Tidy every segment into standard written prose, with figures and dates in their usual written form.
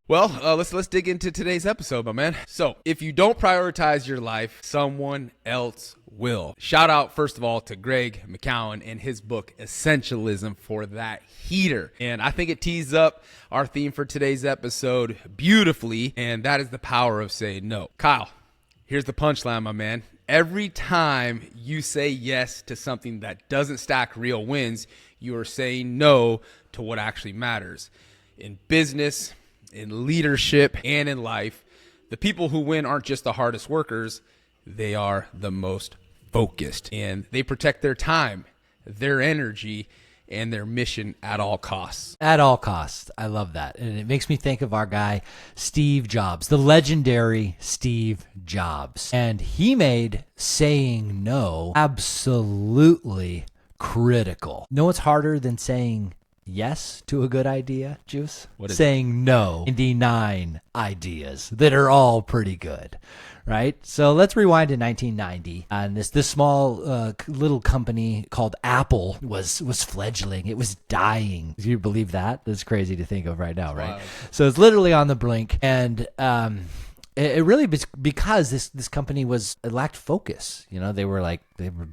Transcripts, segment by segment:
Well, let's dig into today's episode, my man. So, if you don't prioritize your life, someone else will. Shout out, first of all, to Greg McKeown and his book, Essentialism, for that heater. And I think it tees up our theme for today's episode beautifully, and that is the power of saying no. Kyle, here's the punchline, my man. Every time you say yes to something that doesn't stack real wins, you are saying no to what actually matters. In business, in leadership, and in life, the people who win aren't just the hardest workers, they are the most focused. And they protect their time, their energy, and their mission at all costs. At all costs. I love that. And it makes me think of our guy, Steve Jobs, the legendary Steve Jobs. And he made saying no absolutely critical. Know what's harder than saying yes to a good idea, Juice? What is saying no 99 ideas that are all pretty good, right? So let's rewind to 1990, and this small little company called Apple was fledgling. It was dying. Do you believe that? That's crazy to think of right now, right? Wow. So it's literally on the brink, and it really was because this company it lacked focus. You know, they were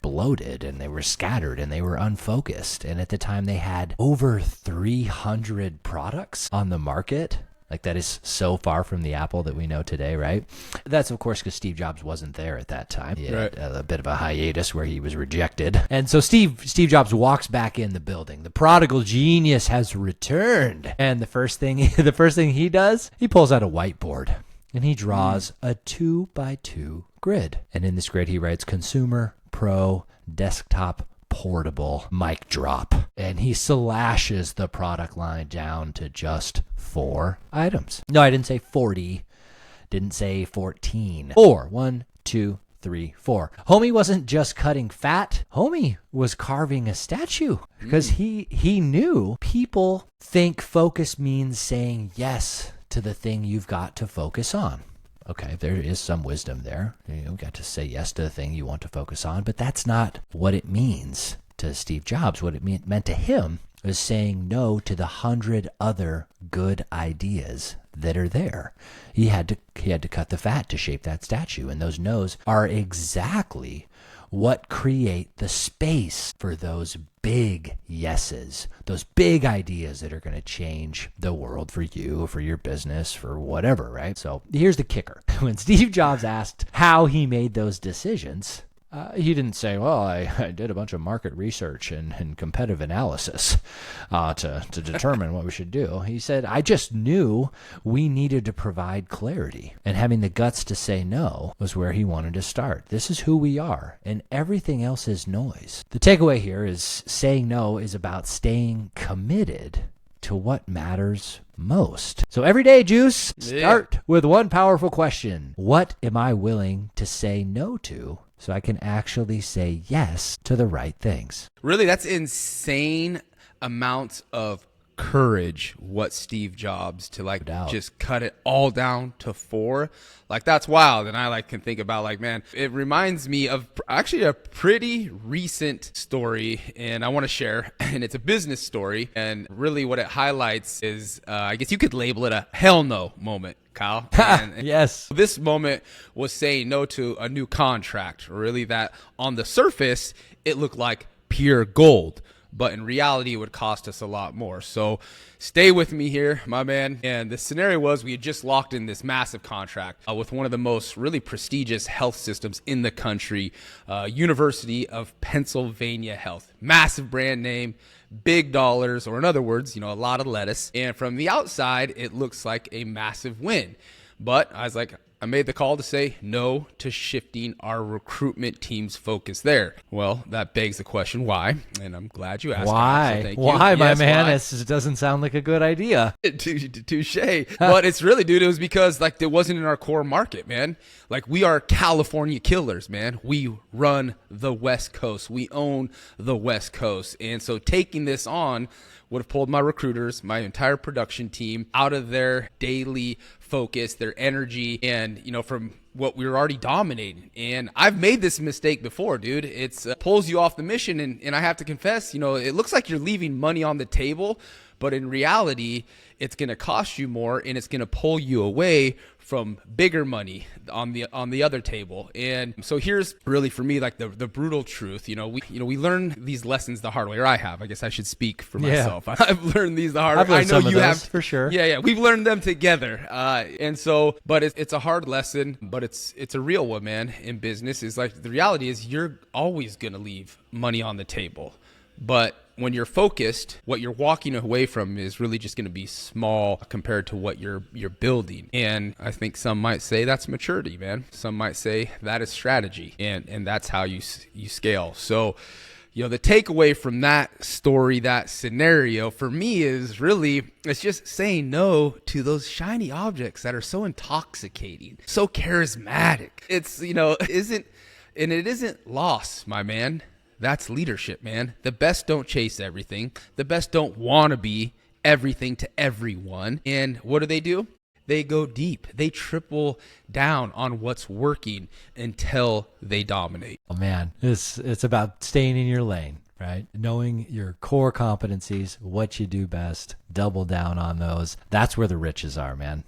bloated and they were scattered and they were unfocused. And at the time they had over 300 products on the market. Like, that is so far from the Apple that we know today, right? That's, of course, because Steve Jobs wasn't there at that time. He had a bit of a hiatus where he was rejected. And so Steve Jobs walks back in the building. The prodigal genius has returned. And the first thing he does, he pulls out a whiteboard. And he draws a 2x2 grid. And in this grid, he writes consumer, pro, desktop, portable, mic drop. And he slashes the product line down to just 4 items. No, I didn't say 40. Didn't say 14. 4. 1, 2, 3, 4. Homie wasn't just cutting fat. Homie was carving a statue because he knew people think focus means saying yes to the thing you've got to focus on. Okay, there is some wisdom there. You got to say yes to the thing you want to focus on, but that's not what it means to Steve Jobs. What it meant to him is saying no to the 100 other good ideas that are there. He had to cut the fat to shape that statue, and those no's are exactly what create the space for those big yeses, those big ideas that are going to change the world for you, for your business, for whatever, right? So here's the kicker. When Steve Jobs asked how he made those decisions, he didn't say, well, I did a bunch of market research and competitive analysis to determine what we should do. He said, I just knew we needed to provide clarity. And having the guts to say no was where he wanted to start. This is who we are, and everything else is noise. The takeaway here is saying no is about staying committed to what matters most. So every day, Juice, start with one powerful question. What am I willing to say no to so I can actually say yes to the right things? Really, that's insane amounts of courage what Steve Jobs to just cut it all down to 4. That's wild. And I can think about man, it reminds me of actually a pretty recent story, and I want to share, and it's a business story. And really what it highlights is I guess you could label it a hell no moment, Kyle. And yes. This moment was saying no to a new contract, really, that on the surface it looked like pure gold, but in reality, it would cost us a lot more. So stay with me here, my man. And the scenario was we had just locked in this massive contract with one of the most really prestigious health systems in the country, University of Pennsylvania Health. Massive brand name, big dollars, or in other words, a lot of lettuce. And from the outside, it looks like a massive win. But I made the call to say no to shifting our recruitment team's focus there. Well, that begs the question, why? And I'm glad you asked. Why? So thank why, you. my Yes, man? why? This doesn't sound like a good idea. Touche. But it's really, dude, it was because it wasn't in our core market, man. We are California killers, man. We run the West Coast. We own the West Coast. And so taking this on would have pulled my recruiters, my entire production team out of their daily focus, their energy, and, from what we were already dominating. And I've made this mistake before, dude. It's pulls you off the mission. And I have to confess, it looks like you're leaving money on the table, But in reality, it's going to cost you more, and it's going to pull you away from bigger money on the other table. And so here's really for me like the brutal truth. We learn these lessons the hard way, or I have. I guess I should speak for myself. I've learned these the hard way. I know you have for sure. Yeah. We've learned them together. And so, but it's a hard lesson, but it's a real one, man. In business, is like the reality is you're always going to leave money on the table, but when you're focused, what you're walking away from is really just going to be small compared to what you're building. And I think some might say that's maturity, man. Some might say that is strategy, and that's how you scale. So, the takeaway from that story, that scenario for me is really, it's just saying no to those shiny objects that are so intoxicating, so charismatic. It's, it isn't loss, my man. That's leadership, man. The best don't chase everything. The best don't want to be everything to everyone. And what do? They go deep. They triple down on what's working until they dominate. Oh man, it's about staying in your lane, right? Knowing your core competencies, what you do best, double down on those. That's where the riches are, man.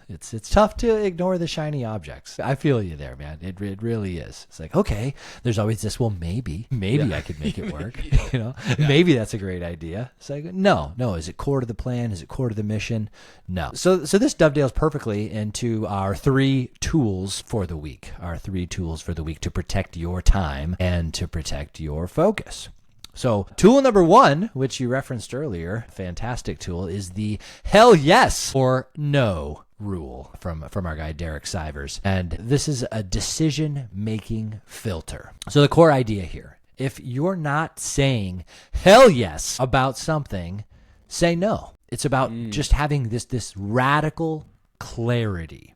It's tough to ignore the shiny objects. I feel you there, man. It really is. It's like, okay, there's always this, well, maybe I could make it work. Maybe that's a great idea. It's like, no. Is it core to the plan? Is it core to the mission? No. So this dovetails perfectly into our 3 tools for the week. Our 3 tools for the week to protect your time and to protect your focus. So tool number 1, which you referenced earlier, fantastic tool, is the hell yes or no rule from our guy Derek Sivers. And this is a decision-making filter. So the core idea here, if you're not saying hell yes about something, say no. It's about just having this radical clarity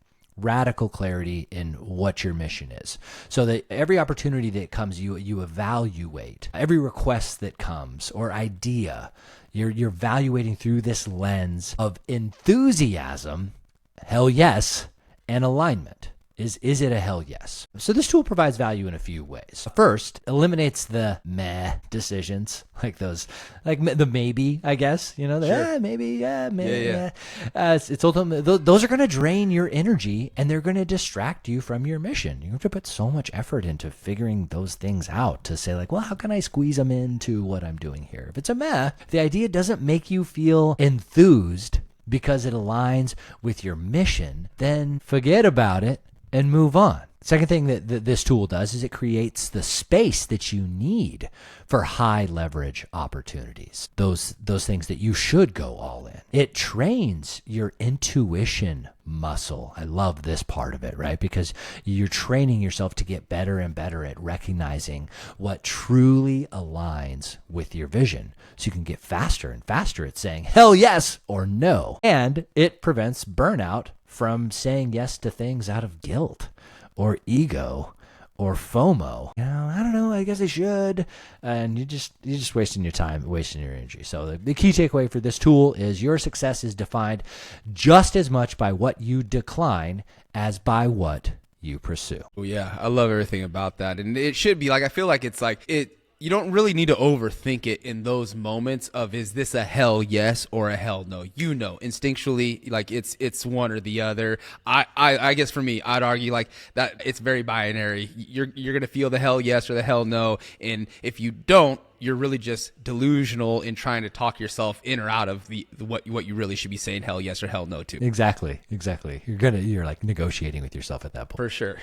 in what your mission is. So that every opportunity that comes, you evaluate. Every request that comes or idea, you're evaluating through this lens of enthusiasm, hell yes, and alignment. Is it a hell yes? So this tool provides value in a few ways. First, eliminates the meh decisions, like the maybe, I guess, maybe, maybe. Yeah. It's ultimately, those are going to drain your energy and they're going to distract you from your mission. You have to put so much effort into figuring those things out to say like, well, how can I squeeze them into what I'm doing here? If it's a meh, if the idea doesn't make you feel enthused because it aligns with your mission, then forget about it and move on. Second thing that this tool does is it creates the space that you need for high leverage opportunities. Those things that you should go all in. It trains your intuition muscle. I love this part of it, right? Because you're training yourself to get better and better at recognizing what truly aligns with your vision. So you can get faster and faster at saying hell yes or no. And it prevents burnout from saying yes to things out of guilt or ego or FOMO. I don't know, I guess I should. And you're just wasting your time, wasting your energy. So the key takeaway for this tool is your success is defined just as much by what you decline as by what you pursue. Well, yeah, I love everything about that. And it should be like, I feel like it's like you don't really need to overthink it in those moments of, is this a hell yes or a hell no? Instinctually, like it's one or the other. I guess for me, I'd argue like that it's very binary. You're going to feel the hell yes or the hell no. And if you don't, you're really just delusional in trying to talk yourself in or out of what you really should be saying hell yes or hell no to. Exactly. You're like negotiating with yourself at that point. For sure.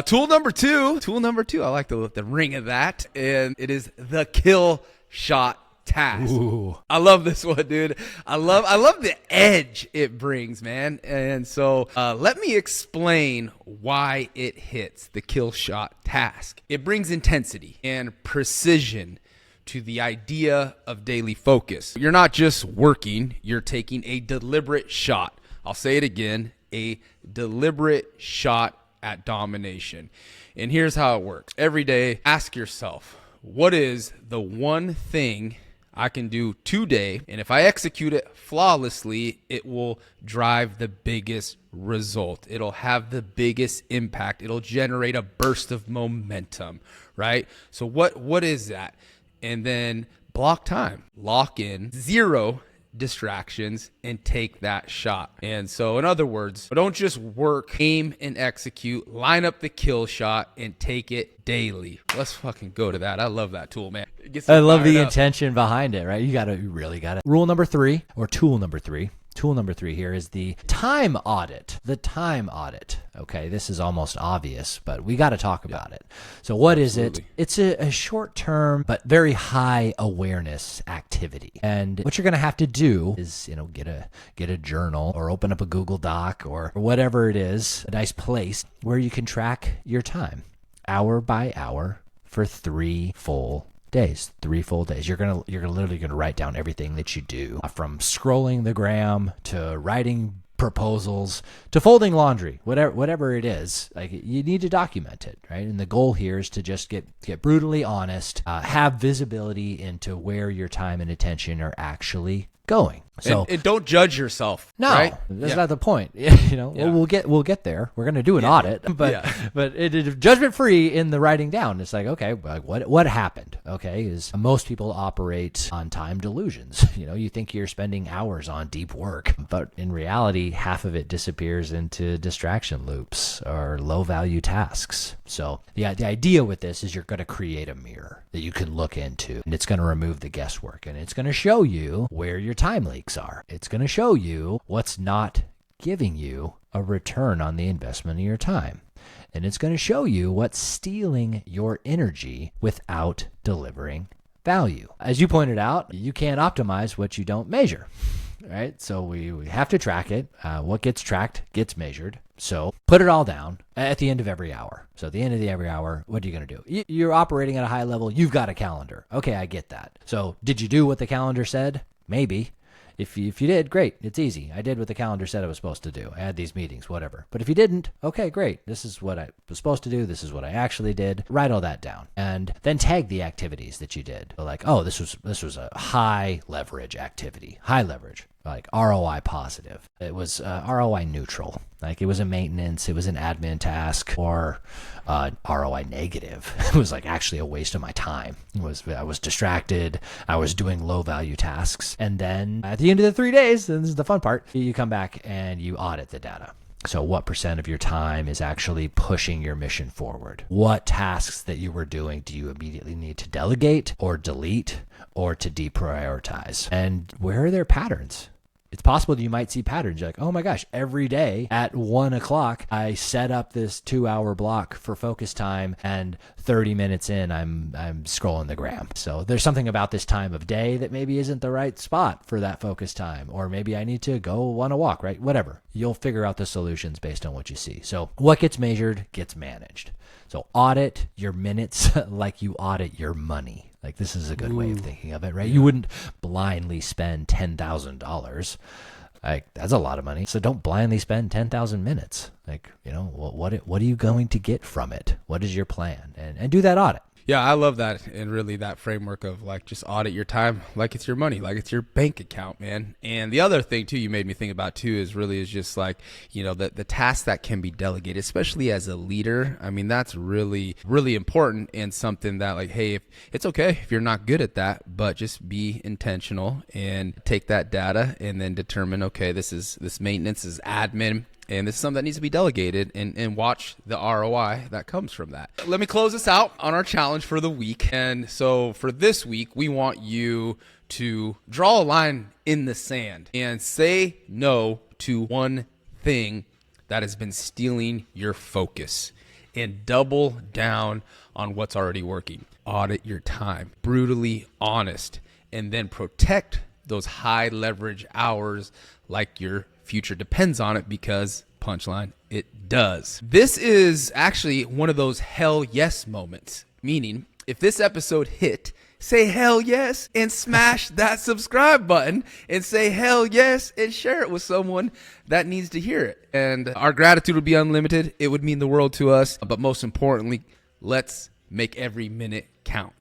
Tool number two. I like the ring of that, and it is the kill shot task. Ooh. I love this one, dude. I love the edge it brings, man. And so let me explain why it hits the kill shot task. It brings intensity and precision to the idea of daily focus. You're not just working, you're taking a deliberate shot. I'll say it again, a deliberate shot at domination. And here's how it works. Every day, ask yourself, what is the one thing I can do today, and if I execute it flawlessly, it will drive the biggest result. It'll have the biggest impact. It'll generate a burst of momentum, right? So what is that? And then block time, lock in, zero distractions, and take that shot. And so in other words, don't just work, aim and execute, line up the kill shot and take it daily. Let's fucking go to that. I love that tool, man. I love the intention behind it, right? You really got it. Rule number 3, or tool number 3. Tool number 3 here is the time audit. The time audit. Okay, this is almost obvious, but we got to talk about it. So what is it? It's a short-term but very high awareness activity. And what you're going to have to do is, get a journal or open up a Google Doc or whatever it is, a nice place where you can track your time hour by hour for 3 full days. 3 full days. You're literally gonna write down everything that you do, from scrolling the gram to writing proposals to folding laundry, whatever it is. Like, you need to document it, right? And the goal here is to just get brutally honest, have visibility into where your time and attention are actually going. So and don't judge yourself. No, right? That's not the point. We'll get there. We're going to do an audit, but it judgment free in the writing down. It's like, okay, what happened? Okay, is most people operate on time delusions. You think you're spending hours on deep work, but in reality, half of it disappears into distraction loops or low value tasks. So the idea with this is you're going to create a mirror that you can look into, and it's going to remove the guesswork, and it's going to show you where your time leaks are. It's going to show you what's not giving you a return on the investment of your time. And it's going to show you what's stealing your energy without delivering value. As you pointed out, you can't optimize what you don't measure, right? So we have to track it. What gets tracked gets measured. So put it all down at the end of every hour. So at the end of every hour, what are you going to do? You're operating at a high level. You've got a calendar. Okay, I get that. So did you do what the calendar said? Maybe. If you did, great. It's easy. I did what the calendar said I was supposed to do. I had these meetings, whatever. But if you didn't, okay, great. This is what I was supposed to do. This is what I actually did. Write all that down. And then tag the activities that you did. So like, oh, this was a high leverage activity. High leverage. Like ROI positive. It was ROI neutral. Like, it was a maintenance, it was an admin task, or ROI negative. It was like actually a waste of my time. I was distracted. I was doing low value tasks. And then at the end of the 3 days, and this is the fun part, you come back and you audit the data. So what % of your time is actually pushing your mission forward? What tasks that you were doing do you immediately need to delegate or delete or to deprioritize? And where are there patterns? It's possible that you might see patterns. You're like, oh my gosh, every day at 1 o'clock, I set up this 2-hour block for focus time, and 30 minutes in, I'm scrolling the gram. So there's something about this time of day that maybe isn't the right spot for that focus time, or maybe I need to go on a walk, right? Whatever. You'll figure out the solutions based on what you see. So what gets measured gets managed. So audit your minutes like you audit your money. Like, this is a good way of thinking of it, right? You wouldn't blindly spend $10,000. Like, that's a lot of money. So don't blindly spend 10,000 minutes. Like, what are you going to get from it? What is your plan? And do that audit. Yeah, I love that. And really that framework of like, just audit your time like it's your money, like it's your bank account, man. And the other thing too, you made me think about too, is just like, the tasks that can be delegated, especially as a leader. I mean, that's really, really important, and something that like, hey, if it's okay if you're not good at that, but just be intentional and take that data and then determine, okay, this maintenance is admin. And this is something that needs to be delegated, and watch the ROI that comes from that. Let me close this out on our challenge for the week. And so for this week, we want you to draw a line in the sand and say no to one thing that has been stealing your focus, and double down on what's already working. Audit your time, brutally honest, and then protect those high leverage hours like your future depends on it, because punchline, it does. This is actually one of those hell yes moments, meaning if this episode hit, say hell yes and smash that subscribe button, and say hell yes and share it with someone that needs to hear it. And our gratitude would be unlimited. It would mean the world to us. But most importantly, let's make every minute count.